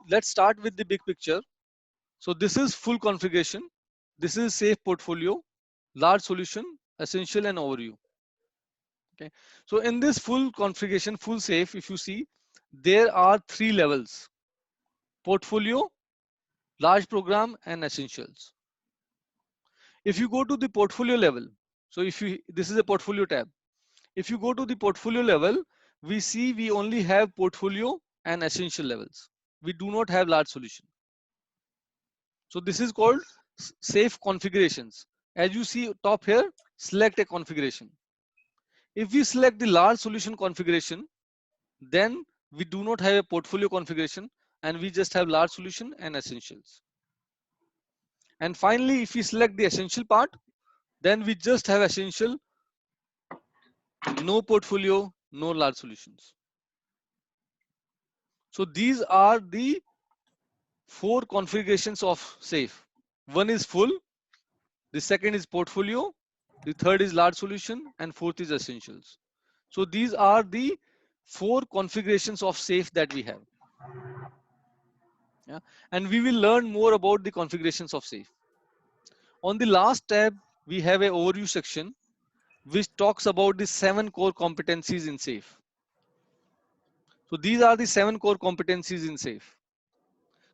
let's start with the big picture. So this is full configuration. This is safe portfolio, large solution, essential and overview. Okay. So in this full configuration, full safe, if you see, there are 3 levels: portfolio, large program and essentials. If you go to the portfolio level, so this is a portfolio tab. If you go to the portfolio level, we see we only have portfolio and essential levels. We do not have large solution. So this is called safe configurations. As you see top here, select a configuration. If we select the large solution configuration, then we do not have a portfolio configuration and we just have large solution and essentials. And finally, if we select the essential part, then we just have essential, no portfolio, no large solutions. So these are the 4 configurations of safe. One is full, the second is portfolio, the third is large solution, and fourth is essentials. So these are the 4 configurations of safe that we have. Yeah. And we will learn more about the configurations of safe. On the last tab, we have an overview section which talks about the 7 core competencies in safe. So these are the 7 core competencies in safe.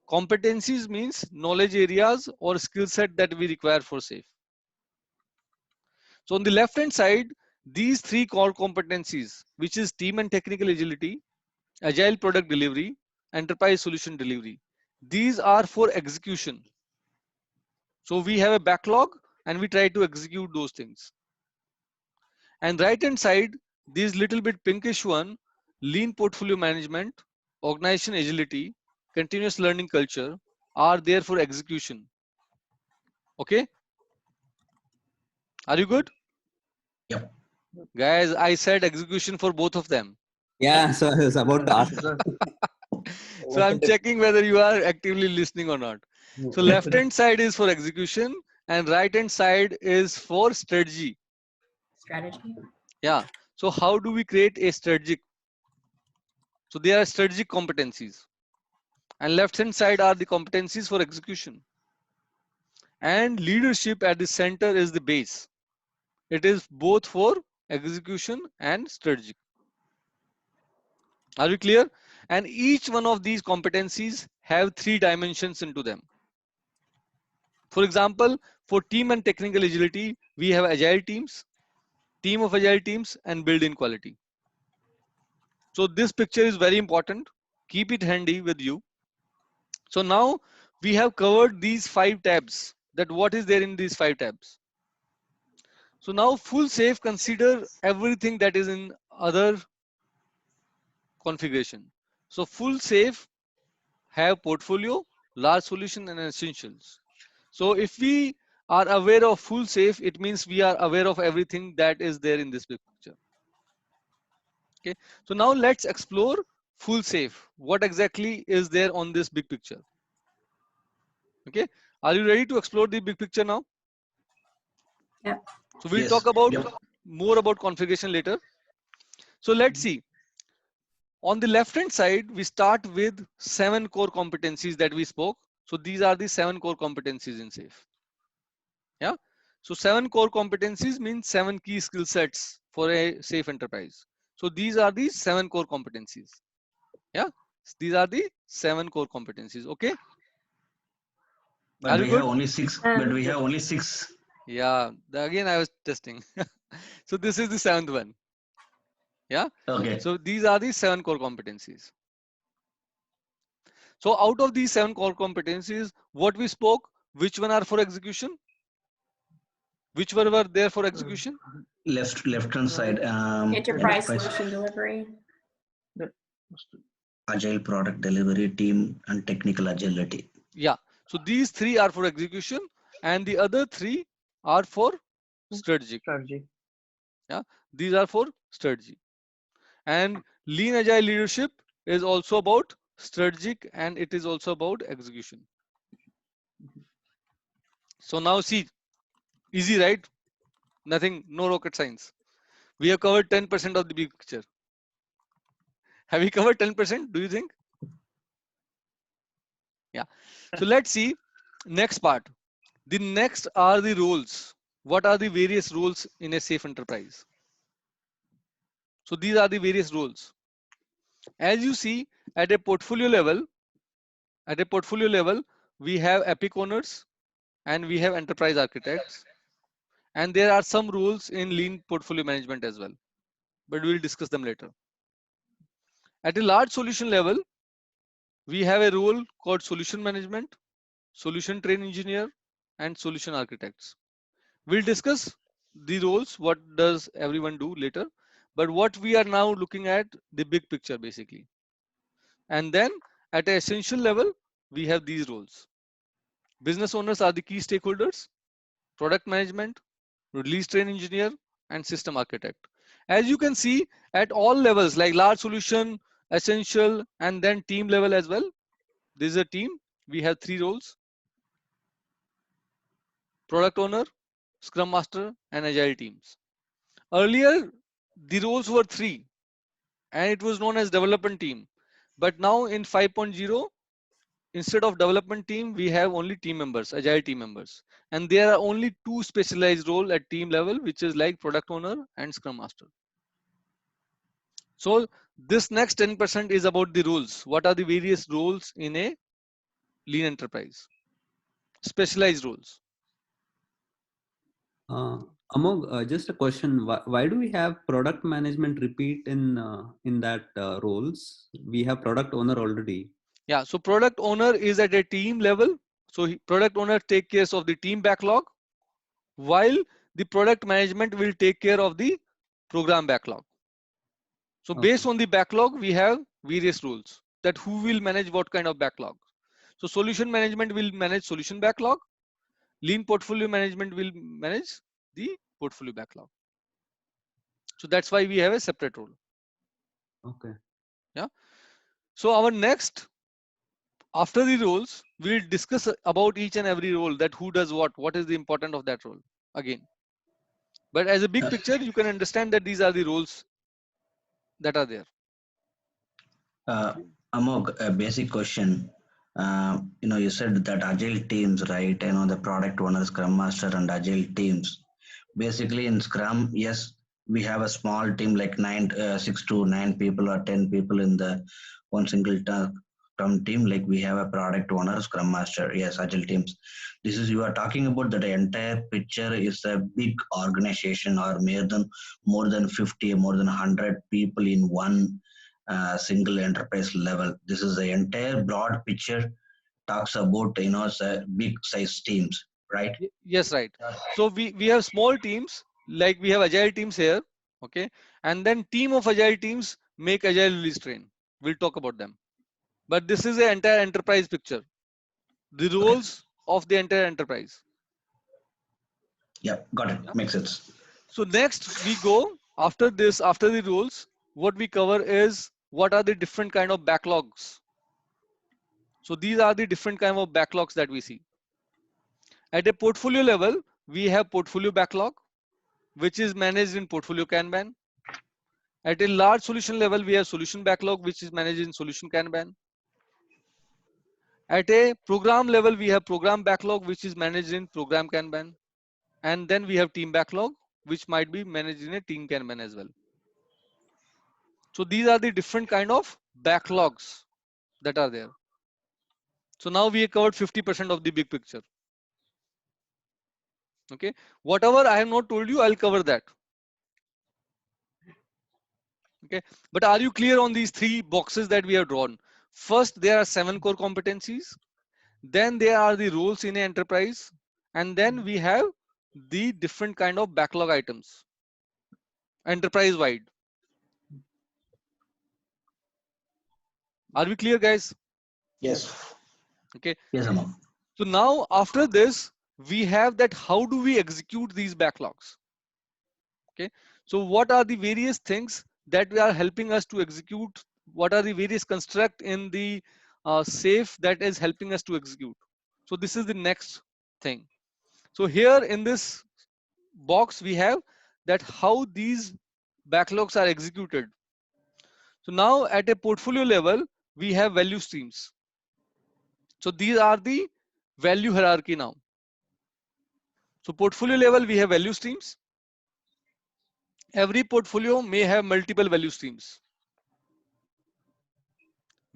Competencies means knowledge areas or skill set that we require for safe. So on the left hand side, these 3 core competencies, which is team and technical agility, agile product delivery, enterprise solution delivery, these are for execution. So we have a backlog and we try to execute those things. And right hand side, these little bit pinkish one, lean portfolio management, organization agility, continuous learning culture, are there for execution. Okay, are you good? Yep. Guys, I said execution for both of them. Yeah, so I was about to ask. So I'm checking whether you are actively listening or not. So left hand side is for execution and right hand side is for strategy. Strategy. Yeah. So how do we create a strategic? So there are strategic competencies and left hand side are the competencies for execution. And leadership at the center is the base. It is both for execution and strategic. Are we clear? And each one of these competencies have 3 dimensions into them. For example, for team and technical agility, we have agile teams, team of agile teams, and build-in quality. So this picture is very important. Keep it handy with you. So now we have covered these 5 tabs. That what is there in these 5 tabs. So now full safe, consider everything that is in other configuration. So full safe have portfolio, large solution and essentials. So if we are aware of full safe, it means we are aware of everything that is there in this picture. Okay. So now let's explore full safe. What exactly is there on this big picture? Okay. Are you ready to explore the big picture now? Yeah. So we'll Yes. talk about Yep. more about configuration later. So let's see. On the left hand side, we start with 7 core competencies that we spoke. So these are the 7 core competencies in SAFe. Yeah. So 7 core competencies means 7 key skill sets for a safe enterprise. So these are the 7 core competencies. Yeah. These are the 7 core competencies. Okay. But Are you we have good? only 6. But we have only 6. Yeah. Again, I was testing. So this is the 7th one. Yeah. Okay. So these are the 7 core competencies. So out of these 7 core competencies, what we spoke, which one are for execution? Which one were there for execution? Left hand side. Enterprise solution delivery. Agile product delivery, team and technical agility. Yeah. So these 3 are for execution and the other 3 are for strategic. Yeah. These are for strategy. And lean agile leadership is also about strategic and it is also about execution. So now see, easy, right? Nothing, no rocket science. We have covered 10% of the big picture. Have we covered 10%? Do you think? So let's see next part. The next are the roles. What are the various roles in a safe enterprise? So these are the various roles. As you see at a portfolio level, we have epic owners and we have enterprise architects, and there are some rules in lean portfolio management as well, but we'll discuss them later. At a large solution level, we have a role called solution management, solution train engineer, and solution architects. We'll discuss the roles, what does everyone do later, but what we are now looking at the big picture basically. And then at an essential level, we have these roles. Business owners are the key stakeholders, product management, release train engineer, and system architect. As you can see at all levels, like large solution, essential, and then team level as well. This is a team. We have 3 roles: product owner, scrum master, and agile teams. Earlier, the roles were 3 and it was known as development team. But now in 5.0, instead of development team, we have only team members, agile team members. And there are only 2 specialized roles at team level, which is like product owner and scrum master. So this next 10% is about the roles. What are the various roles in a lean enterprise? Specialized roles. Among just a question, why do we have product management repeat in that roles? We have product owner already. Yeah, so product owner is at a team level. So product owner take care of the team backlog, while the product management will take care of the program backlog. So based on the backlog, we have various rules that who will manage what kind of backlog. So solution management will manage solution backlog. Lean portfolio management will manage the portfolio backlog. So that's why we have a separate role. Okay. Yeah. So our next, after the roles, we'll discuss about each and every role, that who does what is the importance of that role again. But as a big picture, you can understand that these are the roles that are there. Amog, a basic question. You said that agile teams, right? The product owner, scrum master, and agile teams. Basically, in Scrum, yes, we have a small team like 6 to 9 people or 10 people in the one single Scrum team. Like we have a product owner, scrum master, yes, agile teams. This is, you are talking about that the entire picture is a big organization or more than 50, more than 100 people in one single enterprise level. This is the entire broad picture talks about big size teams, right? Yes, right. So we have small teams, like we have agile teams here, okay, and then team of agile teams make agile release train. We'll talk about them. But this is the entire enterprise picture, the roles of the entire enterprise. Yeah, got it. Makes sense. So next we go, after this, after the roles, what we cover is what are the different kind of backlogs. So these are the different kind of backlogs that we see. At a portfolio level, we have portfolio backlog, which is managed in portfolio Kanban. At a large solution level, we have solution backlog, which is managed in solution Kanban. At a program level, we have program backlog, which is managed in program Kanban. And then we have team backlog, which might be managed in a team Kanban as well. So these are the different kind of backlogs that are there. So now we have covered 50% of the big picture. Okay, whatever I have not told you, I'll cover that. Okay, but are you clear on these 3 boxes that we have drawn? First, there are 7 core competencies. Then there are the roles in an enterprise. And then we have the different kind of backlog items, enterprise wide. Are we clear, guys? Yes. Okay. Yes, Amog. So now after this, we have that how do we execute these backlogs? Okay. So what are the various things that are helping us to execute? What are the various construct in the safe that is helping us to execute? So this is the next thing. So here in this box, we have that how these backlogs are executed. So now at a portfolio level, we have value streams. So these are the value hierarchy now. So portfolio level, we have value streams. Every portfolio may have multiple value streams.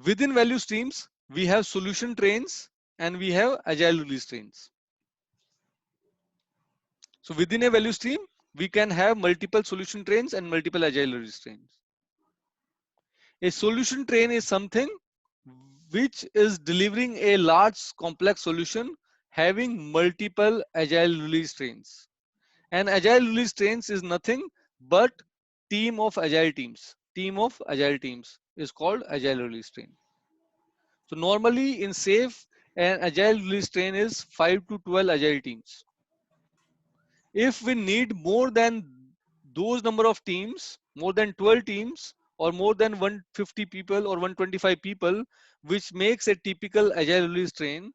Within value streams, we have solution trains and we have agile release trains. So within a value stream, we can have multiple solution trains and multiple agile release trains. A solution train is something which is delivering a large complex solution having multiple agile release trains. And agile release trains is nothing but team of agile teams. Team of agile teams is called agile release train. So normally in SAFe, an agile release train is 5 to 12 agile teams. If we need more than those number of teams, more than 12 teams, or more than 150 people or 125 people, which makes a typical agile release train,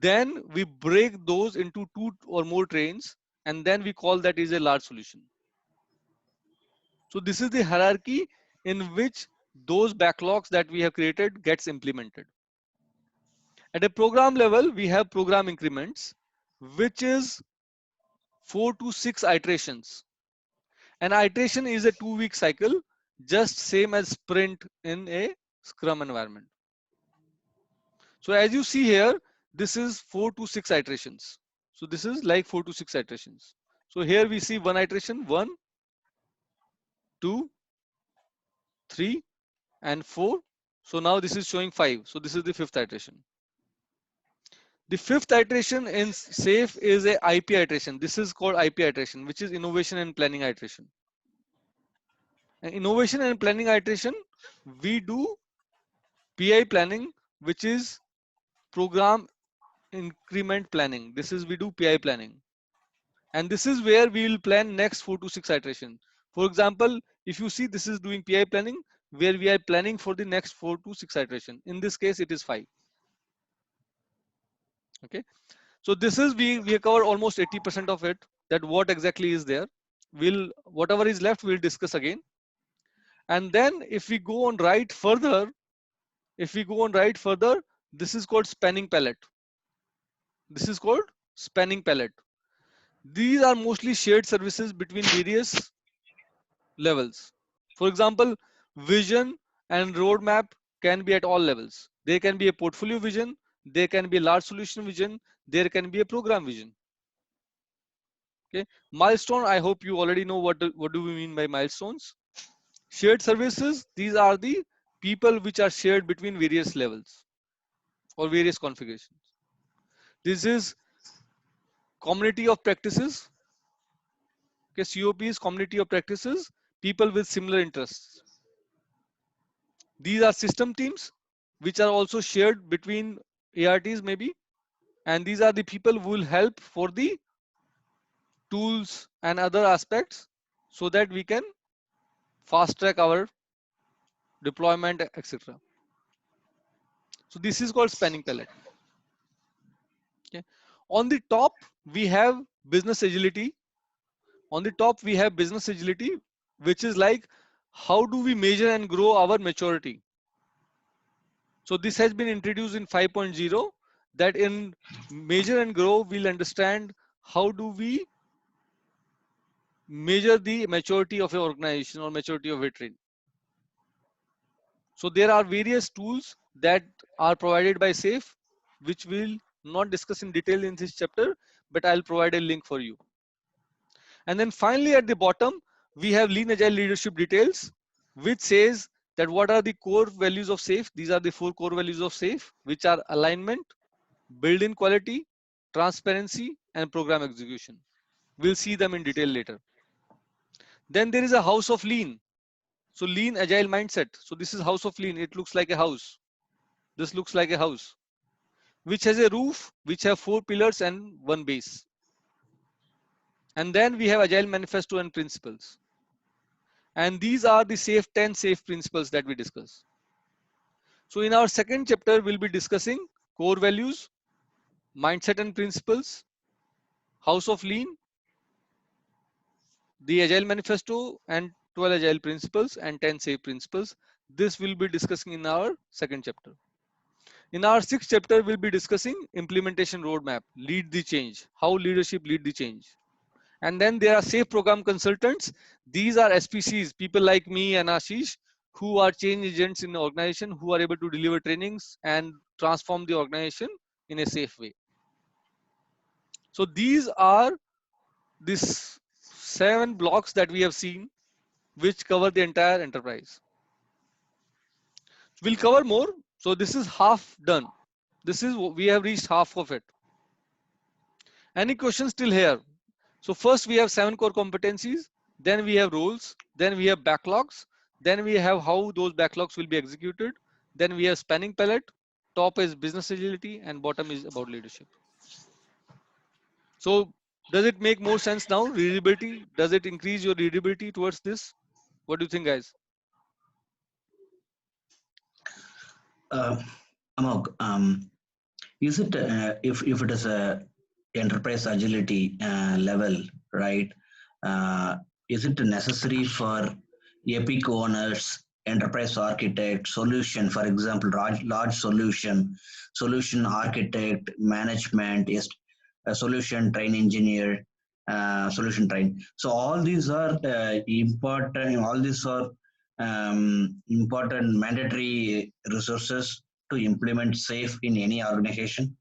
then we break those into 2 or more trains, and then we call that is a large solution. So this is the hierarchy in which those backlogs that we have created gets implemented. At a program level, we have program increments, which is 4 to 6 iterations. An iteration is a 2-week cycle, just same as sprint in a Scrum environment. So as you see here, this is 4 to 6 iterations. So this is like 4 to 6 iterations. So here we see one iteration, 1, 2, 3, and 4. So now this is showing 5. So this is the 5th iteration. The 5th iteration in SAFe is a IP iteration. This is called IP iteration, which is innovation and planning iteration. And innovation and planning iteration, we do PI planning, which is program increment planning. This is we do PI planning. And this is where we will plan next 4 to 6 iterations. For example, if you see this is doing PI planning, where we are planning for the next 4 to 6 iterations. In this case, it is 5. Okay. So this is we cover almost 80% of it. That what exactly is there. We'll whatever is left we'll discuss again. And then if we go on right further, this is called spanning palette. This is called spanning palette. These are mostly shared services between various levels. For example, vision and roadmap can be at all levels. There can be a portfolio vision, there can be a large solution vision, there can be a program vision. Okay, milestone. I hope you already know what do we mean by milestones. Shared services. These are the people which are shared between various levels or various configurations. This is community of practices. Okay, COP is community of practices, people with similar interests. These are system teams, which are also shared between ARTs maybe. And these are the people who will help for the tools and other aspects so that we can fast track our deployment, etc. So this is called spanning palette. Okay. On the top, we have business agility. On the top, we have business agility, which is like, how do we measure and grow our maturity? So this has been introduced in 5.0, that in measure and grow, we'll understand how do we measure the maturity of an organization or maturity of a train. So there are various tools that are provided by SAFe, which we'll not discuss in detail in this chapter, but I'll provide a link for you. And then finally at the bottom, we have lean agile leadership details, which says that what are the core values of SAFe. These are the 4 core values of SAFe, which are alignment, build-in quality, transparency, and program execution. We'll see them in detail later. Then there is a house of lean. So lean agile mindset. So this is house of lean. It looks like a house. This looks like a house, which has a roof, which have 4 pillars and 1 base. And then we have agile manifesto and principles. And these are the 10 SAFe principles that we discuss. So in our second chapter, we'll be discussing core values, mindset and principles, house of lean, the agile manifesto and 12 agile principles and 10 SAFe principles. This will be discussing in our second chapter. In our sixth chapter, we'll be discussing implementation roadmap, lead the change, how leadership lead the change. And then there are safe program consultants. These are SPCs, people like me and Ashish, who are change agents in the organization, who are able to deliver trainings and transform the organization in a safe way. So these are these 7 blocks that we have seen, which cover the entire enterprise. We'll cover more. So this is half done. This is, we have reached half of it. Any questions still here? So first we have 7 core competencies, then we have roles, then we have backlogs, then we have how those backlogs will be executed, then we have spanning palette, top is business agility, and bottom is about leadership. So does it make more sense now? Readability, does it increase your readability towards this? What do you think, guys? Amog, is it if it is a enterprise agility level, right? Uh, is it necessary for epic owners, enterprise architect, solution, for example, large solution architect, management, is a solution train engineer, solution train. So all these are important. All these are important mandatory resources to implement safe in any organization.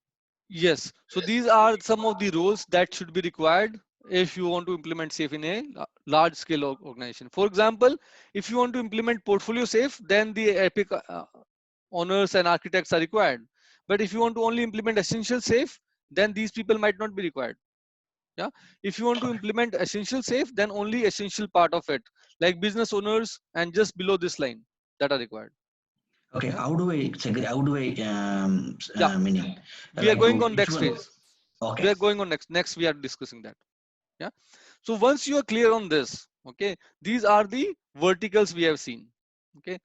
Yes. So these are some of the roles that should be required if you want to implement SAFe in a large scale organization. For example, if you want to implement portfolio SAFe, then the epic owners and architects are required. But if you want to only implement essential SAFe, then these people might not be required. Yeah. If you want to implement essential SAFe, then only essential part of it, like business owners and just below this line, that are required. Okay, Yeah. how do I segregate? How do I Yeah. meaning? We are Like going on which next one? phase. We Okay. are going on next we are discussing that. Yeah. So once you are clear on this, okay, these are the verticals we have seen. Okay.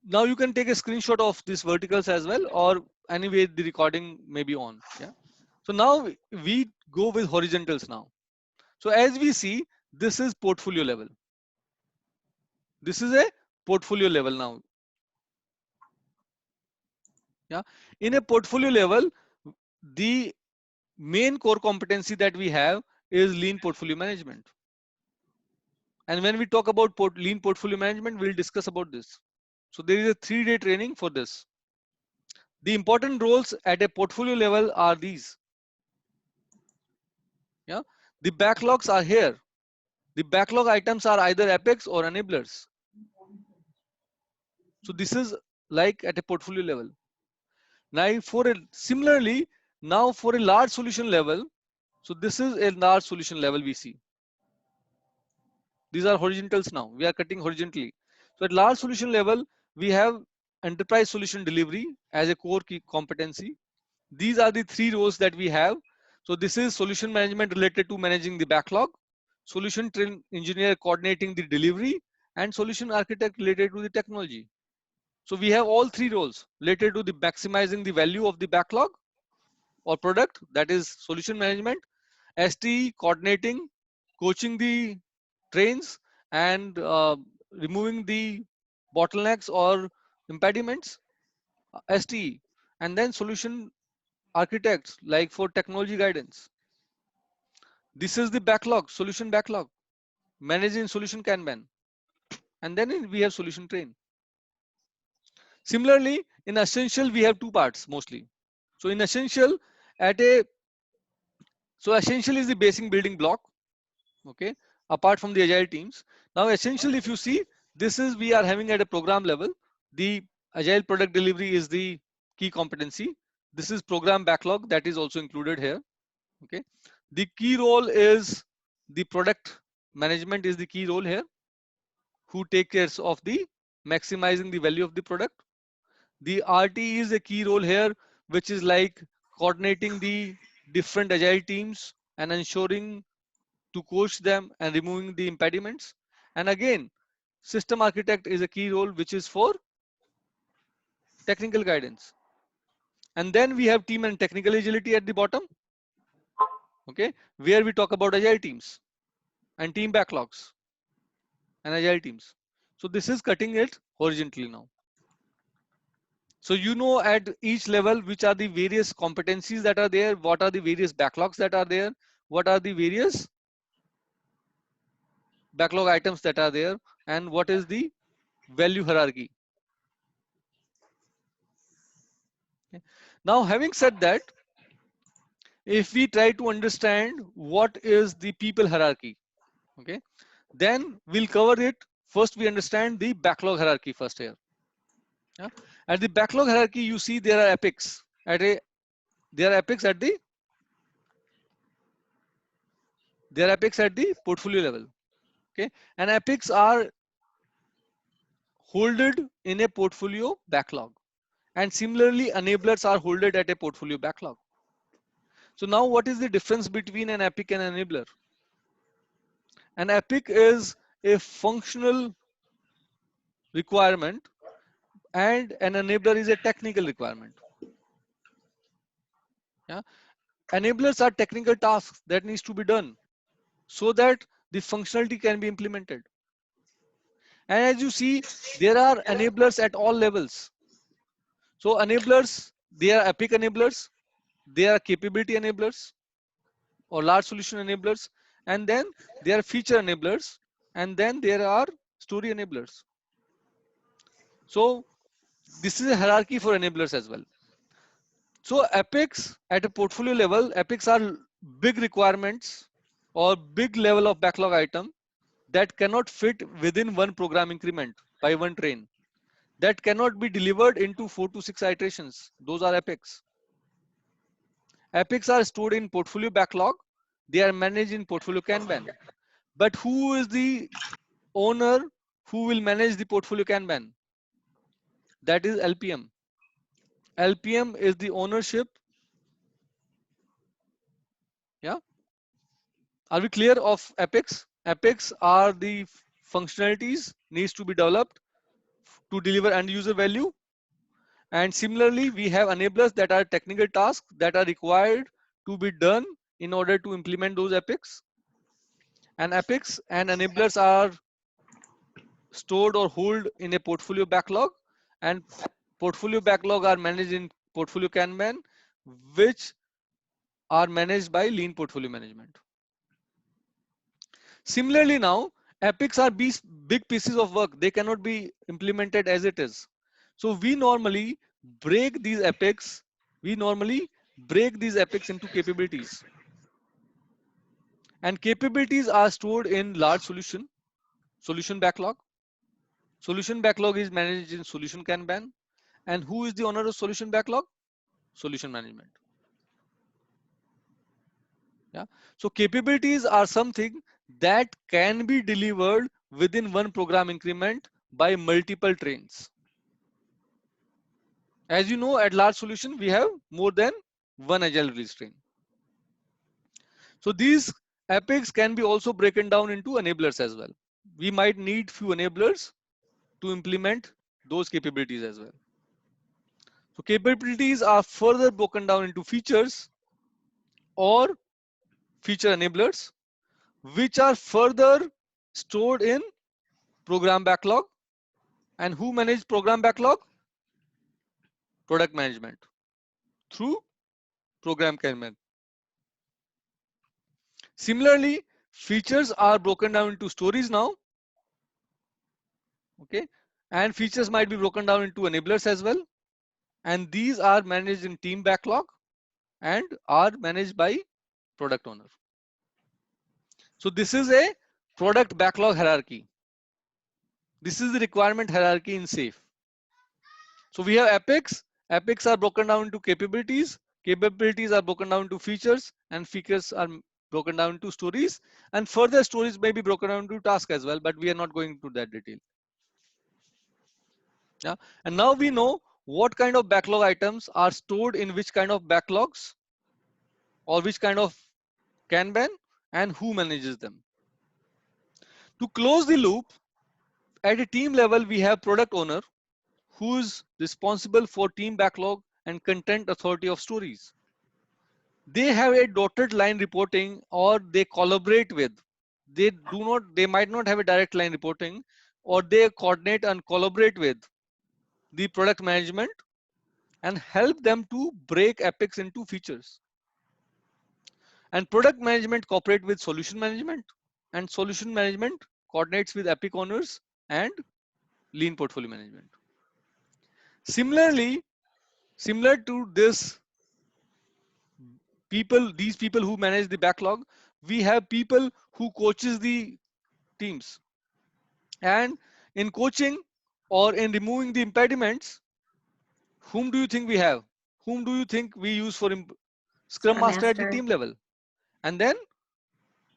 Now you can take a screenshot of these verticals as well, or anyway the recording may be on. Yeah. So now we go with horizontals now. So as we see, this is portfolio level. This is a portfolio level now. Yeah. In a portfolio level, the main core competency that we have is lean portfolio management. And when we talk about lean portfolio management, we'll discuss about this. So there is a 3-day training for this. The important roles at a portfolio level are these. Yeah, the backlogs are here. The backlog items are either apex or enablers. So this is like at a portfolio level. Now similarly, now for a large solution level, so this is a large solution level we see. These are horizontals now. We are cutting horizontally. So at large solution level, we have enterprise solution delivery as a core key competency. These are the 3 roles that we have. So this is solution management related to managing the backlog, solution train engineer coordinating the delivery, and solution architect related to the technology. So we have all 3 roles related to the maximizing the value of the backlog or product, that is solution management, ST coordinating, coaching the trains, and removing the bottlenecks or impediments, STE, and then solution architects like for technology guidance. This is the backlog, solution backlog, managing solution Kanban, and then we have solution train. Similarly, in essential, we have 2 parts mostly. So in essential, so essential is the basic building block, okay, apart from the agile teams. Now essential, if you see, this is we are having at a program level. The agile product delivery is the key competency. This is program backlog that is also included here. Okay, the key role is the product management is the key role here, who take care of the maximizing the value of the product. The RT is a key role here, which is like coordinating the different agile teams and ensuring to coach them and removing the impediments. And again, system architect is a key role, which is for technical guidance. And then we have team and technical agility at the bottom, okay, where we talk about agile teams and team backlogs and agile teams. So this is cutting it horizontally now. So you know at each level which are the various competencies that are there, what are the various backlogs that are there, what are the various backlog items that are there, and what is the value hierarchy. Okay. Now having said that, if we try to understand what is the people hierarchy, okay, then we'll cover it. First we understand the backlog hierarchy first here. Yeah. At the backlog hierarchy, you see there are epics at a there are epics at the portfolio level. Okay, and epics are holded in a portfolio backlog, and similarly enablers are holded at a portfolio backlog. So now what is the difference between an epic and an enabler? An epic is a functional requirement and an enabler is a technical requirement. Yeah, enablers are technical tasks that needs to be done so that the functionality can be implemented. And as you see, there are enablers at all levels. So enablers, they are epic enablers, they are capability enablers or large solution enablers, and then there are feature enablers, and then there are story enablers. So this is a hierarchy for enablers as well. So epics at a portfolio level, epics are big requirements or big level of backlog item that cannot fit within one program increment by one train, that cannot be delivered into 4 to 6 iterations. Those are epics. Epics are stored in portfolio backlog. They are managed in portfolio Kanban. But who is the owner who will manage the portfolio Kanban? That is LPM. LPM is the ownership. Yeah. Are we clear of epics? Epics are the functionalities needs to be developed to deliver end user value. And similarly, we have enablers that are technical tasks that are required to be done in order to implement those epics. And epics and enablers are stored or hold in a portfolio backlog, and portfolio backlog are managed in portfolio Kanban, which are managed by lean portfolio management. Similarly, now epics are big pieces of work. They cannot be implemented as it is. So we normally break these epics. We normally break these epics into capabilities. And capabilities are stored in large solution backlog. Solution backlog is managed in solution Kanban. And who is the owner of solution backlog? Solution management. Yeah. So capabilities are something that can be delivered within one program increment by multiple trains. As you know, at large solution, we have more than one agile release train. So these epics can be also broken down into enablers as well. We might need few enablers to implement those capabilities as well. So capabilities are further broken down into features or feature enablers, which are further stored in program backlog. And who manages program backlog? Product management through program Kanban. Similarly, features are broken down into stories now. Okay, and features might be broken down into enablers as well. And these are managed in team backlog and are managed by product owner. So this is a product backlog hierarchy. This is the requirement hierarchy in SAFe. So we have epics. Epics are broken down into capabilities. Capabilities are broken down into features, and features are broken down into stories. And further stories may be broken down into tasks as well, but we are not going into that detail. Yeah. And now we know what kind of backlog items are stored in which kind of backlogs or which kind of Kanban and who manages them. To close the loop, at a team level, we have product owner who is responsible for team backlog and content authority of stories. They have a dotted line reporting or they collaborate with. They might not have a direct line reporting, or they coordinate and collaborate with the product management and help them to break epics into features. And product management cooperate with solution management, and solution management coordinates with epic owners and lean portfolio management. Similarly, similar to this these people who manage the backlog, we have people who coaches the teams. And in coaching or in removing the impediments, whom do you think we have? Whom do you think we use for Scrum Master at the team level? And then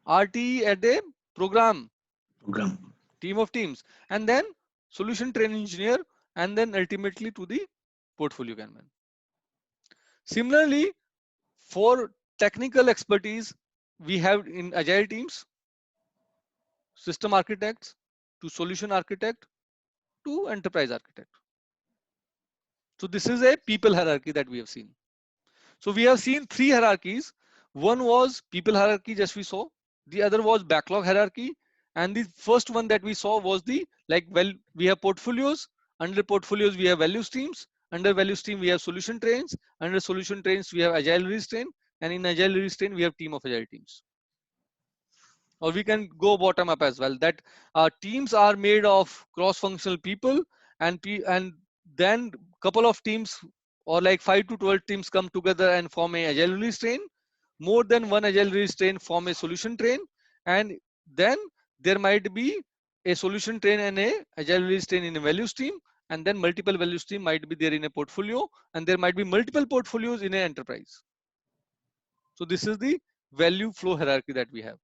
RTE at the program team of teams, and then solution train engineer, and then ultimately to the portfolio Kanban. Similarly, for technical expertise, we have in agile teams system architects to solution architect to enterprise architect. So this is a people hierarchy that we have seen. So we have seen three hierarchies. One was people hierarchy, just we saw. The other was backlog hierarchy. And the first one that we saw was the, like, well, we have portfolios. Under portfolios, we have value streams. Under value stream, we have solution trains. Under solution trains, we have agile release train. And in agile release train, we have team of agile teams. Or we can go bottom up as well, that teams are made of cross-functional people, and then couple of teams or like 5 to 12 teams come together and form a agile release train. More than one agile release train form a solution train, and then there might be a solution train and a agile release train in a value stream, and then multiple value stream might be there in a portfolio, and there might be multiple portfolios in an enterprise. So this is the value flow hierarchy that we have.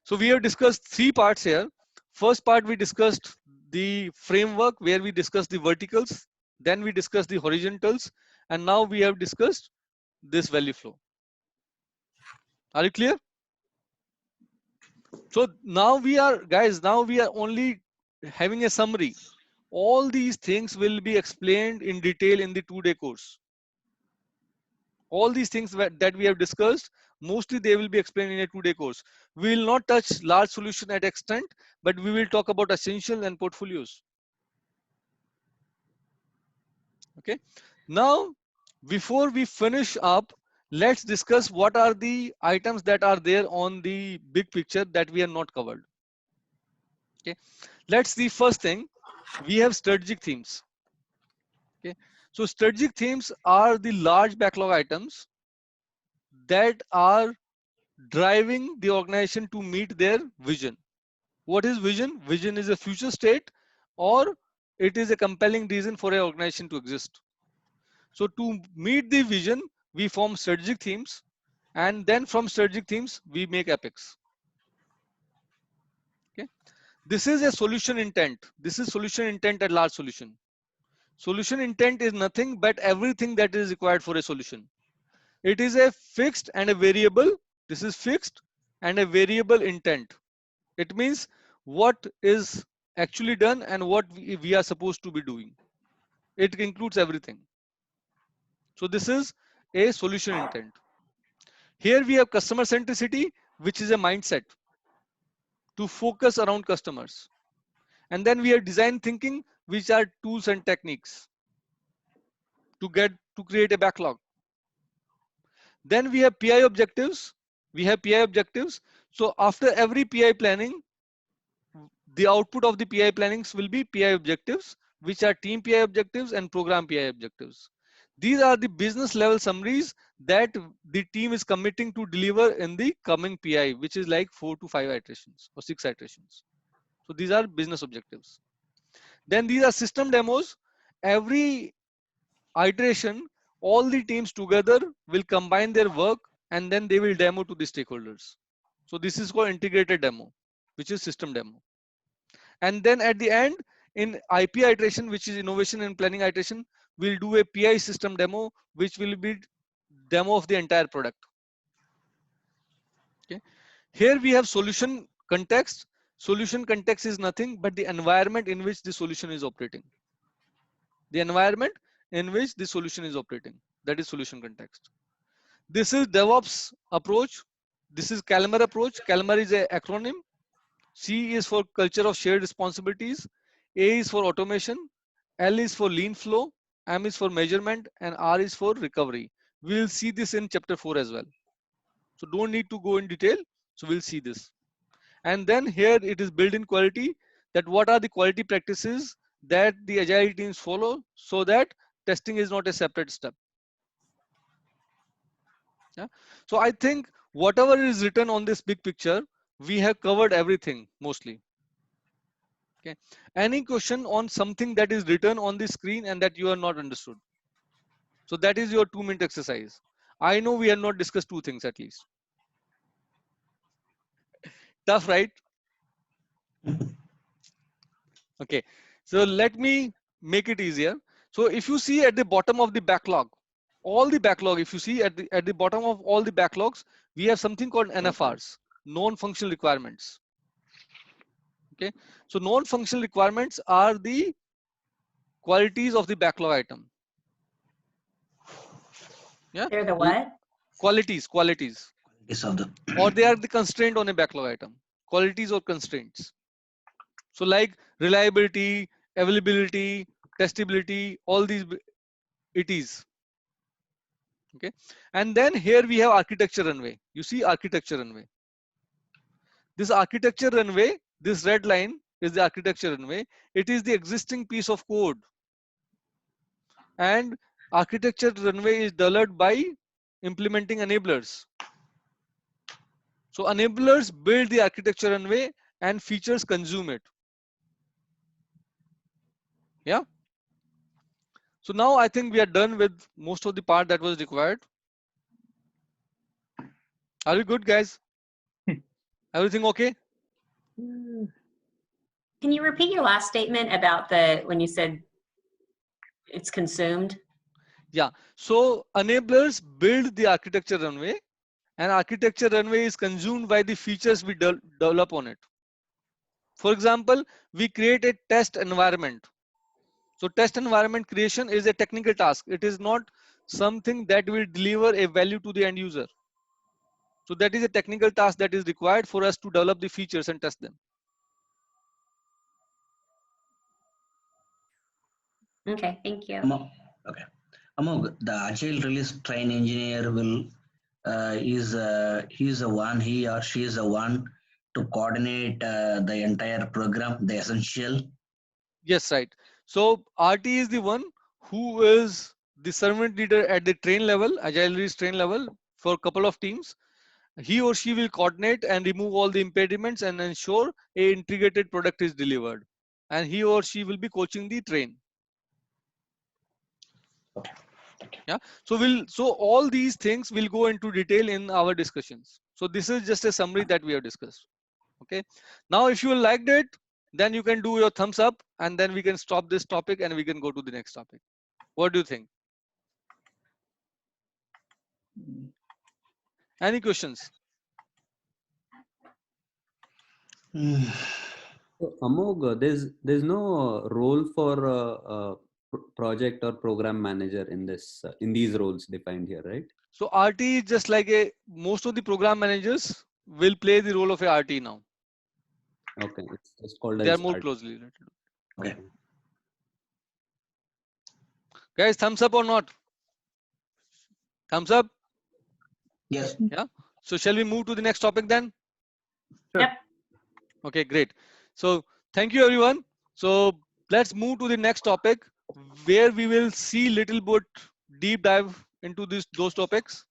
So we have discussed three parts here. First part, we discussed the framework where we discussed the verticals. Then we discussed the horizontals. And now we have discussed this value flow. Are you clear? So now we are, guys, now we are only having a summary. All these things will be explained in detail in the 2-day course. All these things that we have discussed, mostly they will be explained in a 2-day course. We will not touch large solution at extent, but we will talk about essential and portfolios. Okay. Now, before we finish up, let's discuss what are the items that are there on the big picture that we have not covered. Okay. Let's see, first thing, we have strategic themes. Okay. So strategic themes are the large backlog items that are driving the organization to meet their vision. What is vision? Vision is a future state, or it is a compelling reason for an organization to exist. So to meet the vision, we form strategic themes, and then from strategic themes, we make epics. Okay. This is a solution intent. This is solution intent at large solution. Solution intent is nothing but everything that is required for a solution. It is a fixed and a variable. This is fixed and a variable intent. It means what is actually done and what we are supposed to be doing. It includes everything. So this is a solution intent. Here we have customer centricity, which is a mindset to focus around customers. And then we have design thinking, which are tools and techniques to create a backlog. Then we have PI objectives. We have PI objectives. So after every PI planning, the output of the PI plannings will be PI objectives, which are team PI objectives and program PI objectives. These are the business level summaries that the team is committing to deliver in the coming PI, which is like 4 to 5 iterations or 6 iterations. So these are business objectives. Then these are system demos. Every iteration, all the teams together will combine their work and then they will demo to the stakeholders. So this is called integrated demo, which is system demo. And then at the end, in IP iteration, which is innovation and planning iteration, we'll do a PI system demo, which will be demo of the entire product. Okay. Here we have solution context. Solution context is nothing but the environment in which the solution is operating. The environment in which the solution is operating. That is solution context. This is DevOps approach. This is Calmer approach. Calmer is an acronym. C is for culture of shared responsibilities. A is for automation. L is for lean flow, M is for measurement, and R is for recovery. We'll see this in chapter 4 as well. So don't need to go in detail. So we'll see this. And then here it is built in quality, that what are the quality practices that the agile teams follow so that testing is not a separate step. Yeah. So I think whatever is written on this big picture, we have covered everything mostly. Okay. Any question on something that is written on the screen and that you are not understood? So that is your 2-minute exercise. I know we have not discussed 2 things at least. Tough, right? Okay. So let me make it easier. So if you see at the bottom of the backlog, all the backlog, if you see at the bottom of all the backlogs, we have something called NFRs, non-functional requirements. Okay. So non-functional requirements are the qualities of the backlog item. Yeah. They're the what? Qualities. Is of the Or they are the constraint on a backlog item. Qualities or constraints. So like reliability, availability, testability, all these it is. Okay. And then here we have architecture runway. You see architecture runway. This architecture runway, this red line is the architecture runway. It is the existing piece of code. And architecture runway is developed by implementing enablers. So enablers build the architecture runway and features consume it. Yeah. So now I think we are done with most of the part that was required. Are we good, guys? Everything okay? Can you repeat your last statement about when you said it's consumed? Yeah. So enablers build the architecture runway, and architecture runway is consumed by the features we develop on it. For example, we create a test environment. So test environment creation is a technical task. It is not something that will deliver a value to the end user. So that is a technical task that is required for us to develop the features and test them. Okay, thank you. Okay. Among the agile release train engineer will he's the one, he or she is the one to coordinate the entire program, the essential. Yes, right. So RT is the one who is the servant leader at the train level, agile release train level for a couple of teams. He or she will coordinate and remove all the impediments and ensure a integrated product is delivered. And he or she will be coaching the train. Okay. Yeah. So all these things will go into detail in our discussions. So this is just a summary that we have discussed. Okay. Now, if you liked it, then you can do your thumbs up, and then we can stop this topic and we can go to the next topic. What do you think? Any questions? So, Amog, there's no role for project or program manager in this in these roles defined here, right? So RT is just like most of the program managers will play the role of a RT now. Okay, it's just called They are as more RT. closely related. Okay. Guys, thumbs up or not? Thumbs up? Yes. Yeah. So shall we move to the next topic then? Sure. Yep. Okay, great. So thank you everyone. So let's move to the next topic where we will see little bit deep dive into those topics.